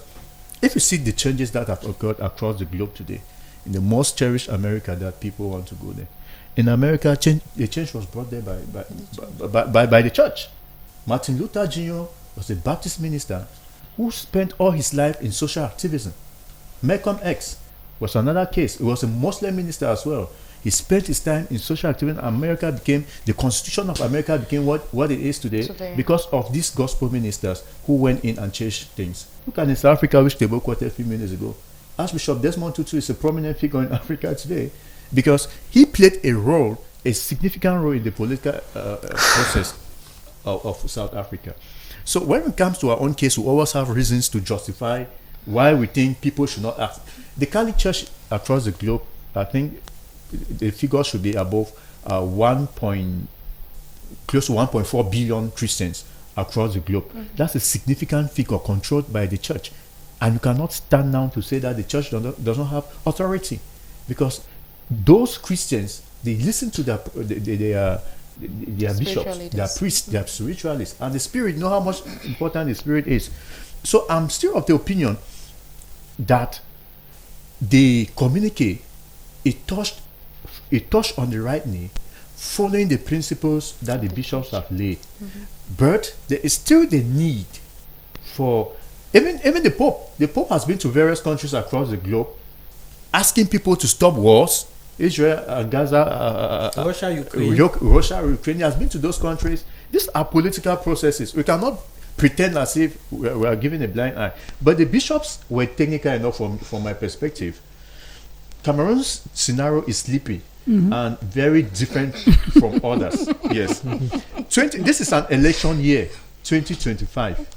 if you see the changes that have occurred across the globe today, in the most cherished America that people want to go there, in America, the change was brought there by the church. Martin Luther Jr. was a Baptist minister who spent all his life in social activism. Malcolm X was another case. He was a Muslim minister as well. He spent his time in social activism. The Constitution of America became what it is today because of these gospel ministers who went in and changed things. Look at in South Africa, which Tebo quoted a few minutes ago. Archbishop Desmond Tutu is a prominent figure in Africa today because he played a significant role in the political process of South Africa. So when it comes to our own case, we always have reasons to justify why we think people should not act. The Catholic Church across the globe, I think the figure should be above close to 1.4 billion Christians across the globe. That's a significant figure controlled by the church. And you cannot stand down to say that the church does not have authority, because those Christians, they listen to their bishops, their priests, their spiritualists, and the Spirit know how much important the Spirit is. So I'm still of the opinion that the communique, it touched on the right knee, following the principles that the bishops have laid. But there is still the need for even the Pope. The Pope has been to various countries across the globe, asking people to stop wars. Israel, Gaza, Russia, Ukraine. He has been to those countries. These are political processes. We cannot pretend as if we are giving a blind eye. But the bishops were technical enough from my perspective. Cameroon's scenario is sleepy and very different from others. Yes. This is an election year, 2025.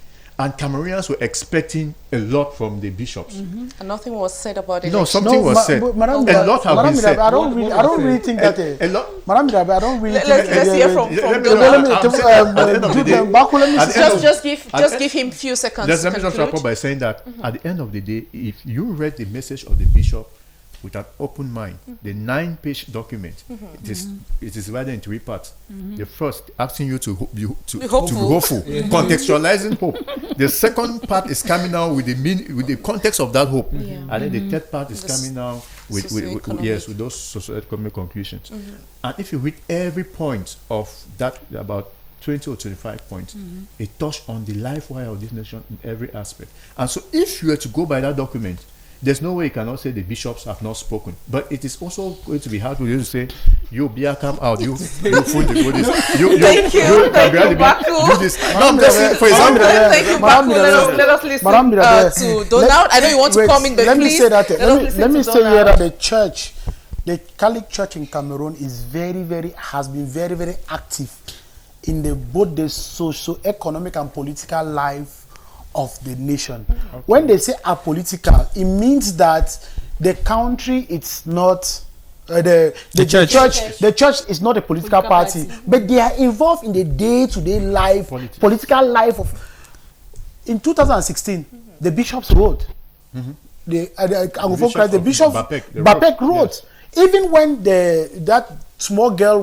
and Cameroonians were expecting a lot from the bishops. And nothing was said about it. No, something was said. Madam, A lot have been said. I don't really think that. A lot. Madam Mirabe, I don't really. Let's hear from just give him few seconds. Let me just wrap up by saying that at the end of the day, if you read the message of the bishop with an open mind, the 9-page document, it is divided in 3 parts. The first, asking you to be hopeful, contextualizing hope. The second part is coming out with the context of that hope, and then the third part is coming out with those socio-economic conclusions. And if you read every point of that, about 20 or 25 points, it touched on the life wire of this nation in every aspect. And so if you were to go by that document, there's no way you cannot say the bishops have not spoken. But it is also going to be hard for you to say, you Bia come out, you fool the goodies. Thank you, Baku. Do this. No, I'm just saying, for example. Thank you, Baku. Let us listen to Donald. I know you want to come in, but let please. Let me say here that the church, the Catholic Church in Cameroon is has been very, very active in both the socio-economic and political life of the nation. When they say apolitical, it means that the country, it's not the church. The church is not a political party, but they are involved in the day-to-day life, political life of. In 2016, the bishops wrote. The bishop Bapek wrote. Even when that small girl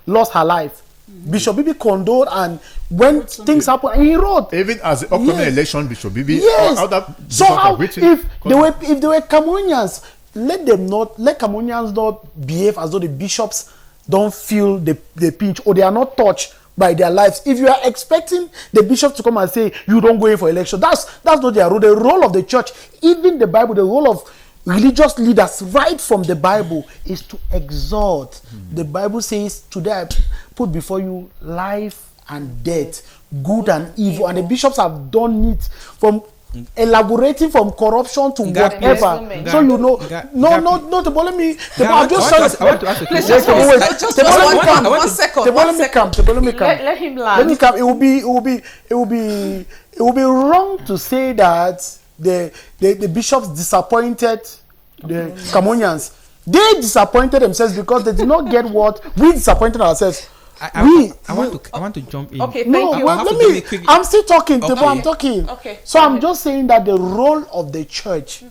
lost her life, Bishop Bibi condoled, and when things happen, he wrote. Even as the upcoming election, Bishop Bibi. Yes. So if they were Cameroonians, let Cameroonians not behave as though the bishops don't feel the pinch, or they are not touched by their lives. If you are expecting the bishop to come and say you don't go in for election, that's not their role. The role of the church, even the Bible, the role of religious leaders right from the Bible is to exhort. The Bible says, today I put before you life and death, good and evil. And the bishops have done it from elaborating from corruption to whatever. So you know, no, the bother me. I'm just one second. Let him land. Let me come. It will be wrong to say that the bishops disappointed the Cameroonians. They disappointed themselves because they did not get what we disappointed ourselves. I want to jump in. Okay, thank you. Well, I'm still talking. Okay. I'm talking. Okay. So I'm just saying that the role of the church,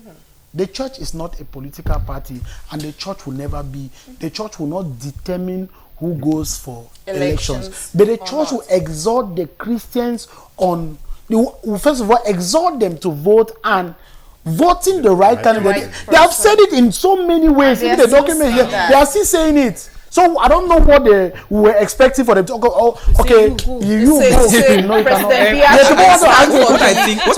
the church is not a political party, and the church will never be. The church will not determine who goes for elections. But the church will exhort the Christians on. First of all, exhort them to vote, and voting the right candidate. They have said it in so many ways. In the document here, they are still saying it. So I don't know what they were expecting for them to go. Okay, you go. What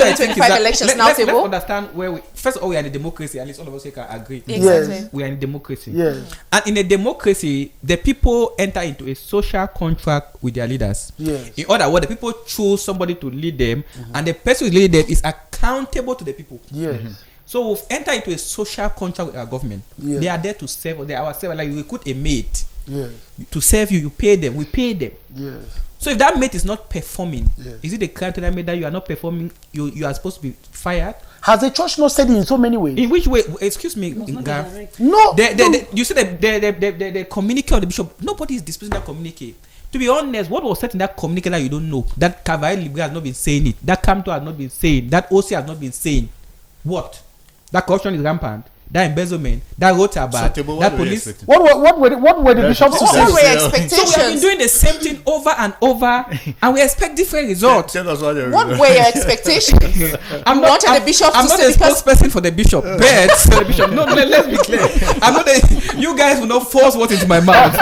I think is that let's understand where we. First of all, we are in a democracy. At least all of us here can agree. Exactly. Yes. We are in a democracy. Yes. And in a democracy, the people enter into a social contract with their leaders. Yes. In other words, the people choose somebody to lead them, and the person who leads them is accountable to the people. Yes. So we've entered into a social contract with our government. Yes. They are there to serve. They are our servant. Like you recruit a mate to serve you. You pay them. We pay them. Yes. So if that mate is not performing, is it the crime to that mate that you are not performing? You are supposed to be fired. Has the church not said it in so many ways? In which way? Excuse me, Nga. No. You said the communique of the bishop. Nobody is disputing that communique. To be honest, what was said in that communique that you don't know? That Cavalier Libre has not been saying it. That Camto has not been saying. That OC has not been saying. What? That corruption is rampant. That embezzlement, that rota bad, that police. What were the bishops to say? What were your expectations? So we have been doing the same thing over and over, and we expect different results. Tell us what were your expectations? I'm not a spokesperson for the bishop, but for the bishop. No, let's be clear. I'm not. You guys will not force what into my mouth.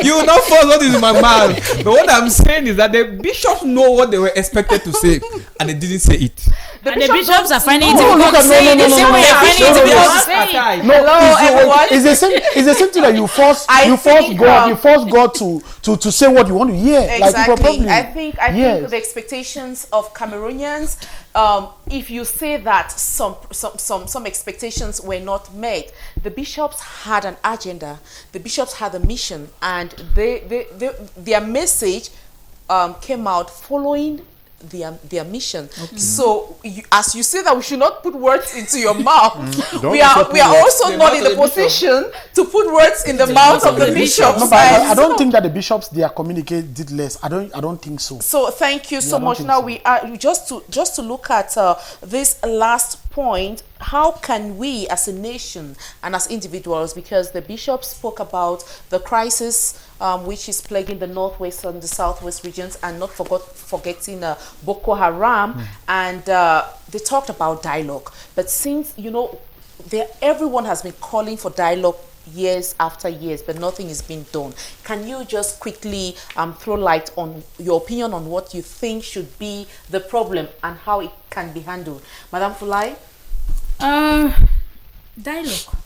You will not force what into my mouth. But what I'm saying is that the bishops know what they were expected to say, and they didn't didn't say it. And the bishops are finding it No, difficult look to at- say it. no, The no, same no, way no, you're finding it no, difficult no, to say it. No, Hello, everyone. it's the same thing that you force think, God to say what you want to hear. Like Exactly. probably, I think yes. the expectations of Cameroonians, if you say that some expectations were not met, the bishops had an agenda, the bishops had a mission, and their message came out following their mission. So as you say that we should not put words into your mouth, we are also not in the position to put words in the mouth of the bishops. No, but I don't think that the bishops they are communicate did less. I don't think so. So thank you so much. Now we are just to look at this last point. How can we as a nation and as individuals, because the bishop spoke about the crisis which is plaguing the northwest and the southwest regions, and not forgetting Boko Haram, and they talked about dialogue. But since everyone has been calling for dialogue years after years, but nothing is being done. Can you just quickly throw light on your opinion on what you think should be the problem and how it can be handled? Madam Fulai? Dialogue.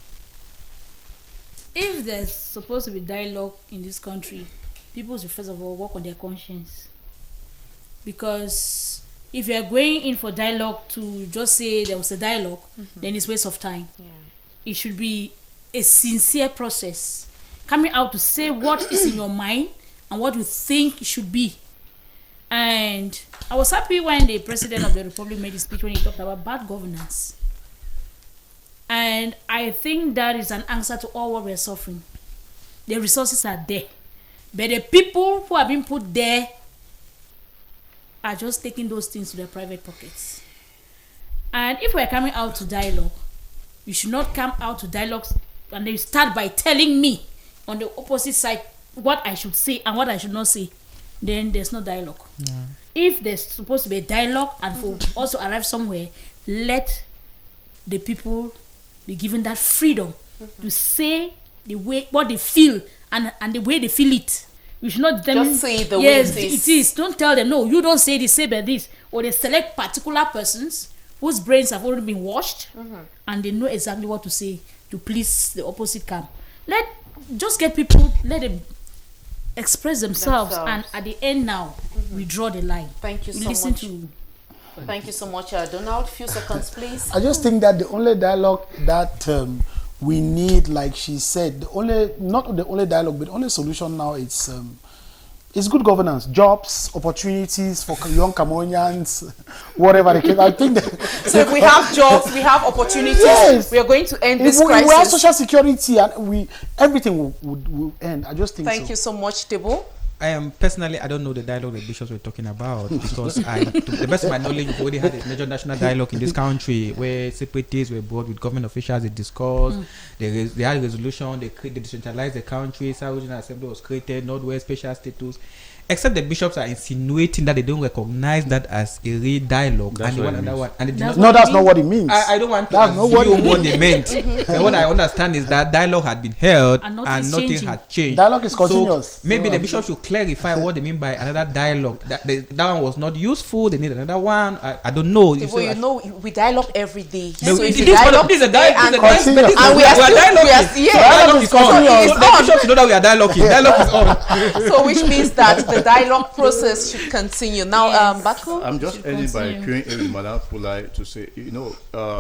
If there's supposed to be dialogue in this country, people should first of all work on their conscience. Because if you are going in for dialogue to just say there was a dialogue, then it's waste of time. Yeah. It should be a sincere process, coming out to say what is in your mind and what you think it should be. And I was happy when the president of the republic made his speech when he talked about bad governance. And I think that is an answer to all what we're suffering. The resources are there, but the people who have been put there are just taking those things to their private pockets. And if we're coming out to dialogue, you should not come out to dialogue and then start by telling me on the opposite side what I should say and what I should not say. Then there's no dialogue. Yeah. If there's supposed to be a dialogue and for us to arrive somewhere, let the people be given that freedom to say the way what they feel and the way they feel it. You should not just say the way it is. Don't tell them, no, you don't say this, say by this. Or they select particular persons whose brains have already been washed and they know exactly what to say to please the opposite camp. Just get people, let them express themselves. And at the end now, we draw the line. Thank you so much. Thank you so much, Donald. Few seconds, please. I just think that the only dialogue that we need, like she said, not the only dialogue, but the only solution now is good governance, jobs, opportunities for young Cameroonians, whatever the case. I think that so if we have jobs, we have opportunities. Yes. We are going to end this crisis. We have social security, and everything will end. I just think. Thank you so much, Tebo. Personally, I don't know the dialogue the bishops were talking about because to the best of my knowledge, we've already had a major national dialogue in this country where separatists were brought with government officials, they discussed, they had a resolution, they decentralized the country, South Regional Assembly was created, Northwest special status. Except the bishops are insinuating that they don't recognize that as a real dialogue. That's and they want another one. And that's not what it means. I don't want to assume what they meant. But what I understand is that dialogue had been held and nothing had changed. Dialogue is continuous. So maybe the bishop should clarify what they mean by another dialogue. That one was not useful. They need another one. I don't know. We dialogue every day. No, so if you dialogue, is a dialogue. And we are dialoguing. Dialogue is continuous. The bishop should know that we are dialoguing. Dialogue is on. So which means that the dialogue process should continue. Now, Bako? I'm just ending by queuing in with Madame Fulai to say,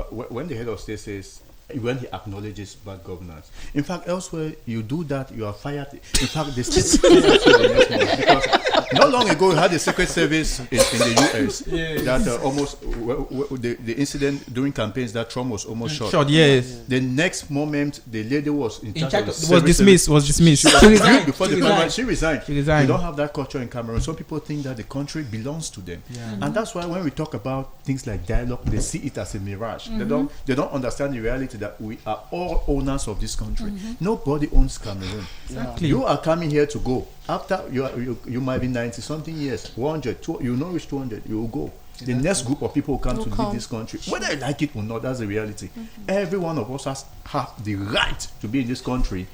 when the head of state says, when he acknowledges bad governance. In fact, elsewhere, you do that, you are fired. In fact, the state the next month, because not long ago, we had the Secret Service in the US that almost, the incident during campaigns that Trump was almost shot. Yes. The next moment, the lady was in charge of was dismissed. She resigned before the parliament. She resigned. We don't have that culture in Cameroon. Some people think that the country belongs to them. Yeah. And that's why when we talk about things like dialogue, they see it as a mirage. They don't understand the reality that we are all owners of this country. Nobody owns Cameroon. Exactly. You are coming here to go. After you might be 90 something years, 100, 200, you know reach 200, you will go. The next group of people will come to lead this country. Whether you like it or not, that's the reality. Every one of us have the right to be in this country.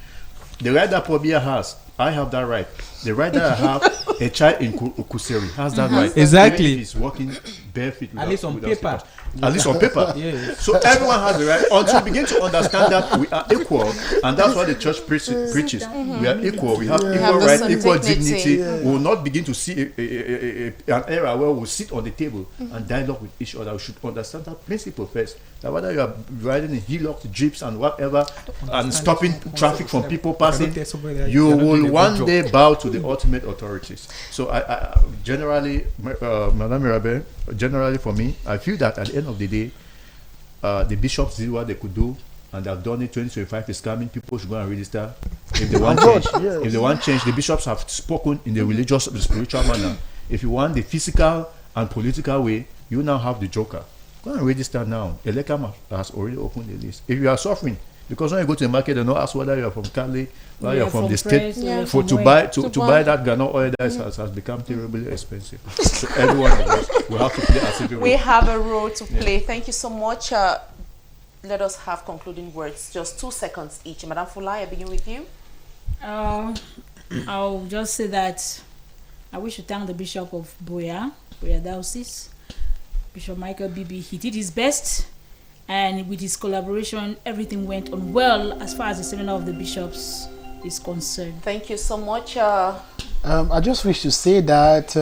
The right that Pobia has, I have that right. They rather have a child in Kuseri. Has that right? Exactly. Even if he's walking barefoot. At least on without paper. slippers. At least on paper. Yes. So everyone has the right. Until we begin to understand that we are equal, and that's what the church preaches. We are equal. We have equal have the rights, same equal dignity. dignity. We will not begin to see an era where we'll sit on the table and dialogue with each other. We should understand that principle first. That whether you are riding in hillocks, jeeps, and whatever, and stopping traffic from people passing, you will one day bow to the ultimate authorities. So I generally, Madame Mirabel, generally for me, I feel that at the end of the day, the bishops did what they could do, and they've done it. 2025 is coming. People should go and register if they want change. If they want change, the bishops have spoken in the religious, the spiritual manner. If you want the physical and political way, you now have the joker. Go and register now. Elekam has already opened the list. If you are suffering, because when you go to the market, they don't ask whether you are from Cali, whether you are from the state, for to buy that Ghana oil that has become terribly expensive. So every one of us will have to play as if We have a role to play. Thank you so much. Let us have concluding words. Just 2 seconds each. Madam Fulai, I begin with you. I'll just say that I wish to thank the Bishop of Boya Diocese, Bishop Michael Bibi. He did his best, and with his collaboration, everything went on well as far as the seminar of the bishops is concerned. Thank you so much. I just wish to say that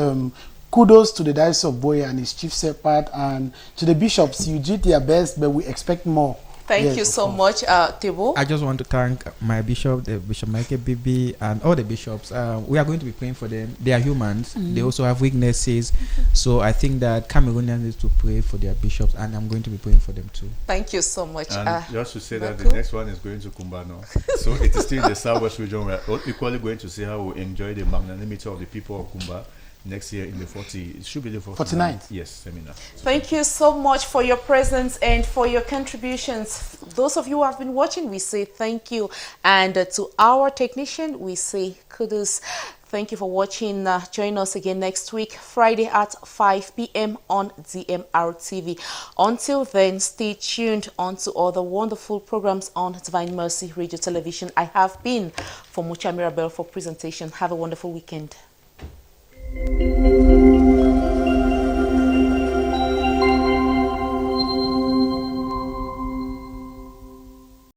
kudos to the Diocese of Boya and his chief shepherd, and to the bishops. You did their best, but we expect more. Thank you so much, Tebo. I just want to thank my bishop, the Bishop Michael Bibi, and all the bishops. We are going to be praying for them. They are humans. They also have weaknesses. So I think that Cameroonians need to pray for their bishops, and I'm going to be praying for them too. Thank you so much. And just to say that Baku? the next one is going to Kumbano. So it is still in the Southwest region. We are equally going to see how we enjoy the magnanimity of the people of Kumba next year in the 40, it should be the 49th. Yes, seminar. Thank you so much for your presence and for your contributions. Those of you who have been watching, we say thank you. And to our technician, we say kudos. Thank you for watching. Join us again next week, Friday at 5 p.m. on DMR TV. Until then, stay tuned on to all the wonderful programs on Divine Mercy Radio Television. I have been for Mucha Mirabel for presentation. Have a wonderful weekend.